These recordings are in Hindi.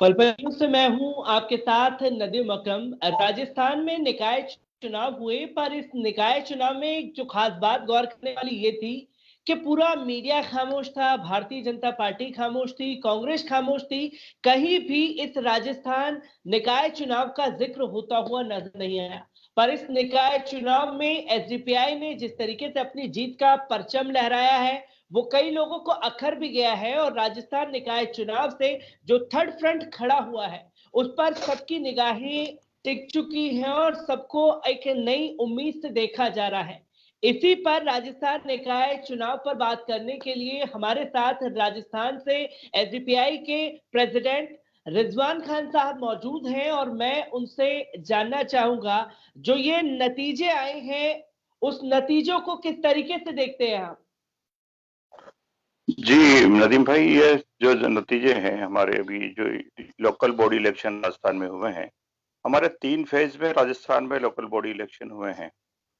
पलपल से मैं हूं आपके साथ नदीम अकरम। राजस्थान में निकाय चुनाव हुए, पर इस निकाय चुनाव में एक जो खास बात गौर करने वाली ये थी कि पूरा मीडिया खामोश था, भारतीय जनता पार्टी खामोश थी, कांग्रेस खामोश थी। कहीं भी इस राजस्थान निकाय चुनाव का जिक्र होता हुआ नजर नहीं आया। पर इस निकाय चुनाव में एसडीपीआई ने जिस तरीके से अपनी जीत का परचम लहराया है, वो कई लोगों को अखर भी गया है। और राजस्थान निकाय चुनाव से जो थर्ड फ्रंट खड़ा हुआ है, उस पर सबकी निगाहें टिक चुकी हैं और सबको एक नई उम्मीद से देखा जा रहा है। इसी पर राजस्थान निकाय चुनाव पर बात करने के लिए हमारे साथ राजस्थान से एसडीपीआई के प्रेसिडेंट रिजवान खान साहब मौजूद हैं, और मैं उनसे जानना चाहूंगा जो ये नतीजे आए हैं, उस नतीजों को किस तरीके से देखते हैं आप? जी नदीम भाई, ये जो नतीजे हैं हमारे अभी जो लोकल बॉडी इलेक्शन राजस्थान में हुए हैं, हमारे 3 फेज में राजस्थान में लोकल बॉडी इलेक्शन हुए हैं।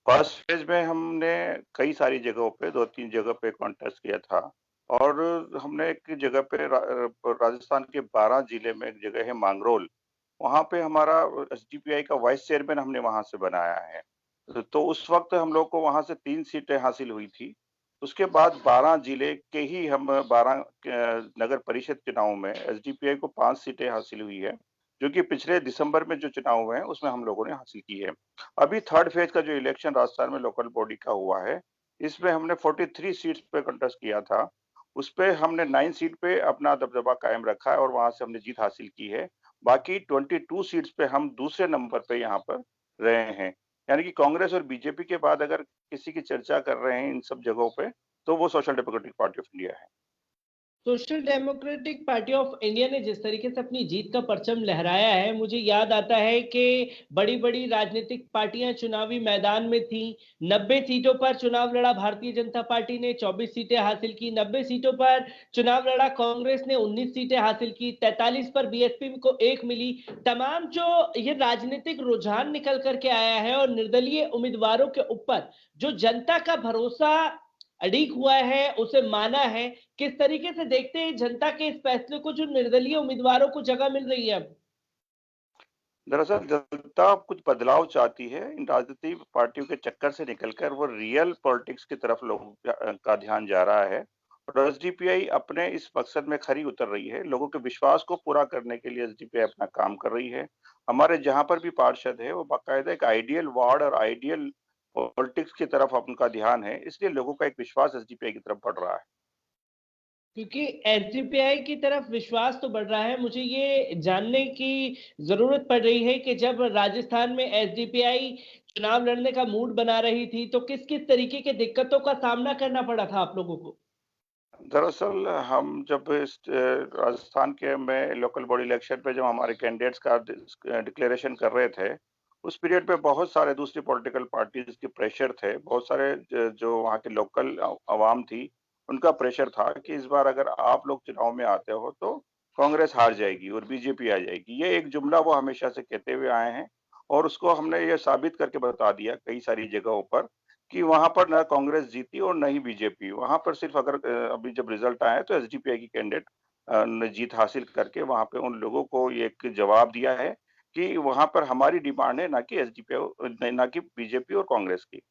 फर्स्ट फेज में हमने कई सारी जगहों पे 2-3 जगह पे कॉन्टेस्ट किया था, और हमने एक जगह पे राजस्थान के 12 जिले में एक जगह है मांगरोल, वहां पे हमारा एसडीपीआई का वाइस चेयरमैन हमने वहां से बनाया है। तो उस वक्त हम लोग को वहां से 3 सीटें हासिल हुई थी। उसके बाद 12 जिले के ही हम 12 नगर परिषद चुनाव में एसडीपीआई को 5 सीटें हासिल हुई है, जो कि पिछले दिसंबर में जो चुनाव हुए हैं उसमें हम लोगों ने हासिल की है। अभी थर्ड फेज का जो इलेक्शन राजस्थान में लोकल बॉडी का हुआ है, इसमें हमने 43 सीट्स पे कंटेस्ट किया था। उस पे हमने 9 सीट पे अपना दबदबा कायम रखा है और वहां से हमने जीत हासिल की है। बाकी 22 सीट्स पे हम दूसरे नंबर पे यहाँ पर रहे हैं। यानी कि कांग्रेस और बीजेपी के बाद अगर किसी की चर्चा कर रहे हैं इन सब जगहों पे, तो वो social democratic party of India है। Social democratic party of India ने जिस तरीके से अपनी जीत का परचम लहराया है, मुझे याद आता है कि बड़ी बड़ी राजनीतिक पार्टियां चुनावी मैदान में थी। 90 सीटों पर चुनाव लड़ा भारतीय जनता पार्टी ने, 24 सीटें हासिल की। 90 सीटों पर चुनाव लड़ा कांग्रेस ने, 19 सीटें हासिल की। 43 पर बीएसपी को 1 मिली। तमाम जो ये राजनीतिक रुझान निकल करके आया है और निर्दलीय उम्मीदवारों के ऊपर जो जनता का भरोसा अड़ीक हुआ है, उसे माना है, किस तरीके से देखते हैं जनता के इस फैसले को जो निर्दलीय उम्मीदवारों को जगह मिल रही है अब? दरअसल जनता अब कुछ बदलाव चाहती है। इन राजनीतिक पार्टियों के चक्कर से निकलकर वो रियल पॉलिटिक्स की तरफ लोगों का ध्यान जा रहा है, और एसडीपीआई अपने इस मकसद में खरी उतर रही है। लोगों के विश्वास को पूरा करने के लिए एसडीपीआई अपना काम कर रही है। हमारे जहां पर भी पार्षद है, वो बाकायदा एक आइडियल वार्ड और आइडियल पॉलिटिक्स की तरफ उनका ध्यान है, इसलिए लोगों का एक विश्वास एसडीपीआई की तरफ बढ़ रहा है। क्योंकि एसडीपीआई की तरफ विश्वास तो बढ़ रहा है, मुझे ये जानने की जरूरत पड़ रही है कि जब राजस्थान में एसडीपीआई चुनाव लड़ने का मूड बना रही थी, तो किस किस तरीके के दिक्कतों का सामना करना पड़ा था आप लोगों को? दरअसल हम जब इस राजस्थान के में लोकल बॉडी इलेक्शन पे जब हमारे कैंडिडेट्स का डिक्लेरेशन कर रहे थे, उस पीरियड पे बहुत सारे दूसरी पॉलिटिकल पार्टीज के प्रेशर थे। बहुत सारे जो वहाँ के लोकल अवाम थी, उनका प्रेशर था कि इस बार अगर आप लोग चुनाव में आते हो तो कांग्रेस हार जाएगी और बीजेपी आ जाएगी। ये एक जुमला वो हमेशा से कहते हुए आए हैं, और उसको हमने ये साबित करके बता दिया कई सारी जगहों पर कि वहां पर ना कांग्रेस जीती और न ही बीजेपी। वहां पर सिर्फ अगर अभी जब रिजल्ट आया तो एसडीपीआई की कैंडिडेट ने जीत हासिल करके वहां पे उन लोगों को ये एक जवाब दिया है कि वहां पर हमारी डिमांड है, ना कि एसडीपीआई, ना कि बीजेपी और कांग्रेस की।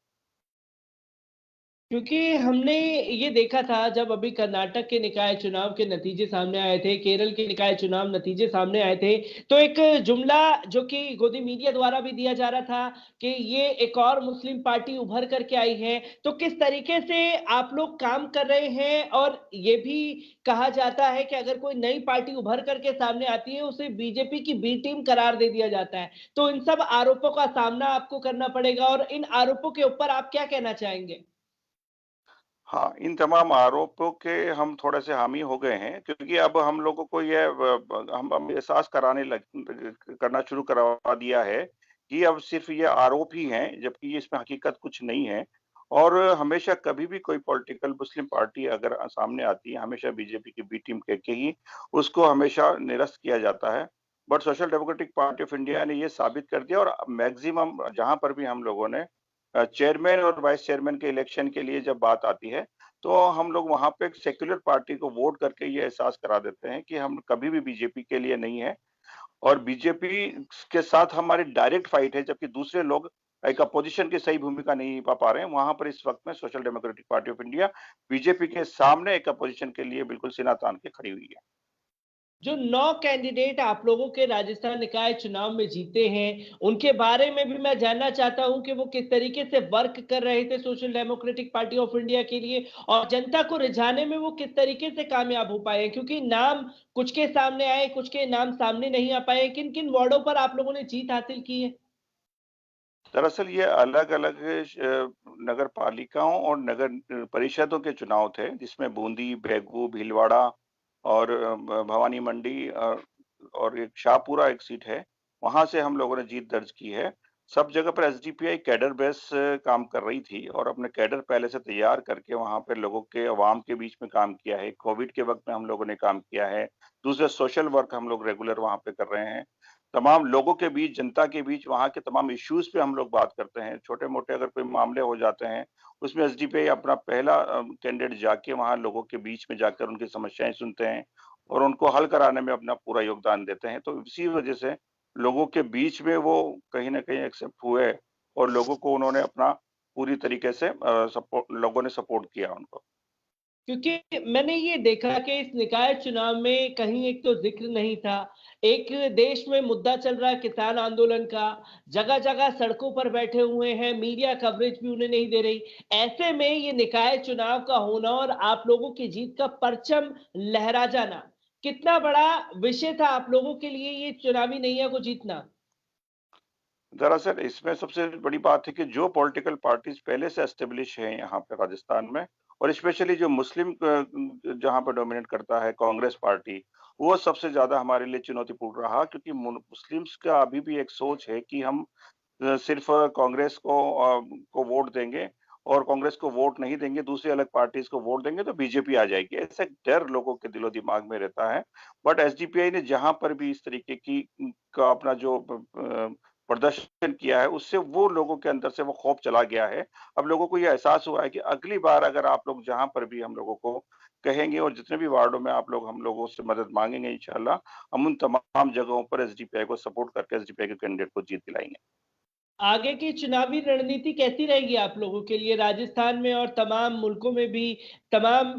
क्योंकि हमने ये देखा था जब अभी कर्नाटक के निकाय चुनाव के नतीजे सामने आए थे, केरल के निकाय चुनाव नतीजे सामने आए थे, तो एक जुमला जो कि गोदी मीडिया द्वारा भी दिया जा रहा था कि ये एक और मुस्लिम पार्टी उभर करके आई है। तो किस तरीके से आप लोग काम कर रहे हैं? और ये भी कहा जाता है कि अगर कोई नई पार्टी उभर करके सामने आती है, उसे बीजेपी की बी टीम करार दे दिया जाता है। तो इन सब आरोपों का सामना आपको करना पड़ेगा, और इन आरोपों के ऊपर आप क्या कहना चाहेंगे? हाँ, इन तमाम आरोपों के हम थोड़े से हामी हो गए हैं, क्योंकि अब हम लोगों को ये हम एहसास कराने लग करना शुरू करवा दिया है कि अब सिर्फ ये आरोप ही हैं, जबकि ये इसमें हकीकत कुछ नहीं है। और हमेशा कभी भी कोई पॉलिटिकल मुस्लिम पार्टी अगर सामने आती है, हमेशा बीजेपी की बी टीम कह के ही उसको हमेशा निरस्त किया जाता है। But social democratic party of India ने ये साबित कर दिया, और मैक्सिमम जहां पर भी हम लोगों ने चेयरमैन और वाइस चेयरमैन के इलेक्शन के लिए जब बात आती है, तो हम लोग वहाँ पे एक सेक्युलर पार्टी को वोट करके ये एहसास करा देते हैं कि हम कभी भी बीजेपी के लिए नहीं है और बीजेपी के साथ हमारी डायरेक्ट फाइट है, जबकि दूसरे लोग एक अपोजिशन की सही भूमिका नहीं निभा पा रहे हैं। वहाँ पर इस वक़्त में social democratic party of India BJP के सामने एक अपोजिशन के लिए बिल्कुल सीना तान के खड़ी हुई है। जो 9 कैंडिडेट आप लोगों के राजस्थान निकाय चुनाव में जीते हैं, उनके बारे में भी मैं जानना चाहता हूं कि वो किस तरीके से वर्क कर रहे थे social democratic party of India के लिए और जनता को रिझाने में वो किस तरीके से कामयाब हो पाए, क्योंकि नाम कुछ के सामने आए, कुछ के नाम सामने नहीं आ पाए। किन किन वार्डों पर आप लोगों ने जीत हासिल की है? दरअसल ये अलग-अलग नगर पालिकाओं और नगर परिषदों के चुनाव थे, जिसमें बूंदी, बेगू, भीलवाड़ा और भवानी मंडी और एक शाहपुरा एक सीट है, वहाँ से हम लोगों ने जीत दर्ज की है। सब जगह पर एसडीपीआई कैडर बेस काम कर रही थी और अपने कैडर पहले से तैयार करके वहाँ पे लोगों के अवाम के बीच में काम किया है। कोविड के वक़्त में हम लोगों ने काम किया है। दूसरा सोशल वर्क हम लोग रेगुलर वहाँ पे कर रहे हैं। तमाम लोगों के बीच, जनता के बीच वहाँ के तमाम इश्यूज़ पे हम लोग बात करते हैं। छोटे-मोटे अगर कोई मामले हो जाते हैं, उसमें एसडीपीआई अपना पहला कैंडिडेट जाके वहाँ लोगों के बीच में जाकर उनकी समस्याएँ सुनते हैं और उनको हल कराने में अपना पूरा योगदान देते हैं। तो इसी वजह से लोगों के बीच में वो कहीं न कहीं एक्सेप्ट हुए और लोगों को उन्होंने अपना पूरी तरीके से लोगों ने सपोर्ट किया उनको। क्योंकि मैंने ये देखा कि इस निकाय चुनाव में कहीं एक तो जिक्र नहीं था, एक देश में मुद्दा चल रहा है किसान आंदोलन का, जगह-जगह सड़कों पर बैठे हुए हैं, मीडिया कवरेज भी उन्हें नहीं दे रही। ऐसे में ये निकाय चुनाव का होना और आप लोगों की जीत का परचम लहरा जाना, कितना बड़ा विषय था आप लोगों के लिए ये चुनावी नैया को जीतना? दरअसल इसमें सबसे बड़ी बात है कि जो पॉलिटिकल पार्टीज़ पहले से एस्टेब्लिश हैं यहाँ पे राजस्थान में और स्पेशली जो मुस्लिम जहाँ पे डोमिनेट करता है कांग्रेस पार्टी, वो सबसे ज़्यादा हमारे लिए चुनौतीपूर्ण रहा क्योंकि मुस्लिम्स का अभी भी एक सोच है कि हम सिर्फ कांग्रेस को वोट देंगे और कांग्रेस को वोट नहीं देंगे, दूसरी अलग पार्टीज़ को वोट देंगे तो बीजेपी आ जाएगी। ऐसा एक डर लोगों के दिलो-दिमाग में रहता है। बट एसडीपीआई ने जहाँ पर भी इस तरीके की का अपना जो प्रदर्शन किया है, उससे वो लोगों के अंदर से वो खौफ चला गया है। अब लोगों को ये एहसास हुआ है कि अगली बार अगर आप लोग जहाँ पर भी हम लोगों को कहेंगे और जितने भी वार्डों में आप लोग हम लोगों से मदद माँगेंगे इंशाअल्लाह, हम उन तमाम जगहों पर एसडीपीआई को सपोर्ट करके एसडीपीआई के कैंडिडेट को जीत दिलाएँगे। आगे की चुनावी रणनीति कैसी रहेगी आप लोगों के लिए राजस्थान में और तमाम मुल्कों में भी, तमाम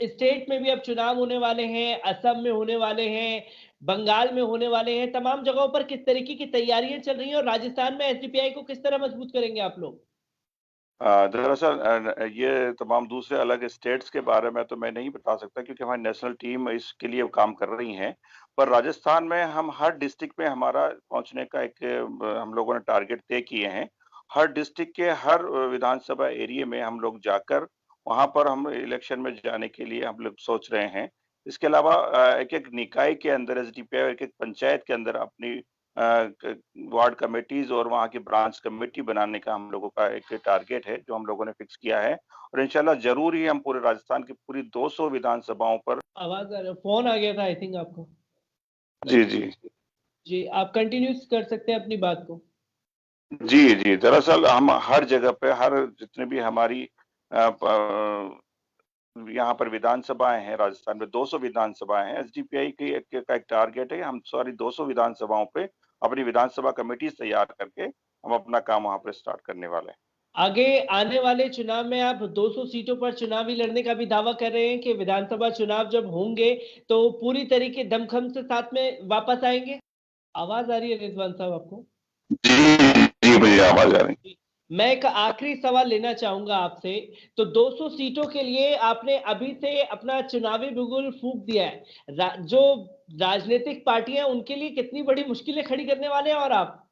स्टेट में भी अब चुनाव होने वाले हैं, असम में होने वाले हैं, बंगाल में होने वाले हैं, तमाम जगहों पर किस तरीके की तैयारियां चल रही हैं और राजस्थान में एसडीपीआई को किस तरह मजबूत करेंगे आप लोग? दरअसल ये तमाम दूसरे अलग स्टेट्स के बारे में तो मैं नहीं बता सकता क्योंकि हमारी नेशनल टीम इसके लिए काम कर रही हैं। पर राजस्थान में हम हर डिस्ट्रिक्ट में हमारा पहुँचने का एक हम लोगों ने टारगेट तय किए हैं। हर डिस्ट्रिक्ट के हर विधानसभा एरिया में हम लोग जाकर वहाँ पर हम इलेक्शन में जाने के लिए हम लोग सोच रहे हैं। इसके अलावा एक-एक निकाय के अंदर एसडीपीआई और एक-एक पंचायत के अंदर अपनी अ, क वार्ड कमिटीज़ और वहाँ की ब्रांच कमेटी बनाने का हम लोगों का एक टारगेट है, जो हम लोगों ने फिक्स किया है और इंशाल्लाह ज़रूर ही हम पूरे राजस्थान की पूरी 200 विधानसभाओं पर आवाज आ रहा है, फोन आ गया था आई थिंक आपको। जी, जी। जी, आप कंटिन्यू कर सकते हैं अपनी बात को। जी, जी। दरअसल हम हर जगह पे हर जितने भी हमारी यहाँ पर विधानसभाएँ हैं राजस्थान में 200 विधानसभाएँ हैं। एसडीपीआई की एक टारगेट है, हम सारी 200 विधानसभाओं पे अपनी विधानसभा कमिटीज़ तैयार करके हम अपना काम वहाँ पे स्टार्ट करने वाले हैं। आगे आने वाले चुनाव में आप 200 सीटों पर चुनावी लड़ने का भी दावा कर रहे हैं कि विधानसभा चुनाव जब होंगे तो पूरी तरीके दमखम से साथ में वापस आएँगे? आवाज़ आ रही है रिजवान साहब आपको? जी, जी भैया आवाज़ आ रही है। जी। मैं एक आखिरी सवाल लेना चाहूँगा आपसे। तो 200 सीटों के लिए आपने अभी से अपना चुनावी बिगुल फूँक दिया है। जो राजनीतिक पार्टियाँ हैं उनके लिए कितनी बड़ी मुश्किलें खड़ी करने वाले हैं और आप?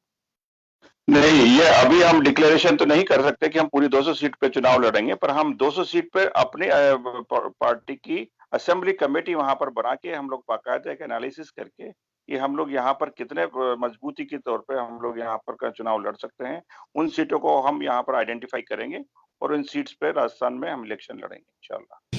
नहीं, ये अभी हम डिक्लेरेशन तो नहीं कर सकते कि हम पूरी 200 सीट पे चुनाव लड़ेंगे, पर हम 200 सीट पे अपने पार्टी की असेंबली कमेटी वहाँ पर बना के हम लोग बाकायदा एक एनालिसिस करके कि हम लोग यहाँ पर कितने मजबूती के तौर पे हम लोग यहाँ पर का चुनाव लड़ सकते हैं। उन सीटों को हम यहाँ पर आइडेंटिफ़ाई करेंगे और उन सीट्स पे राजस्थान में हम इलेक्शन लड़ेंगे इंशाअल्लाह।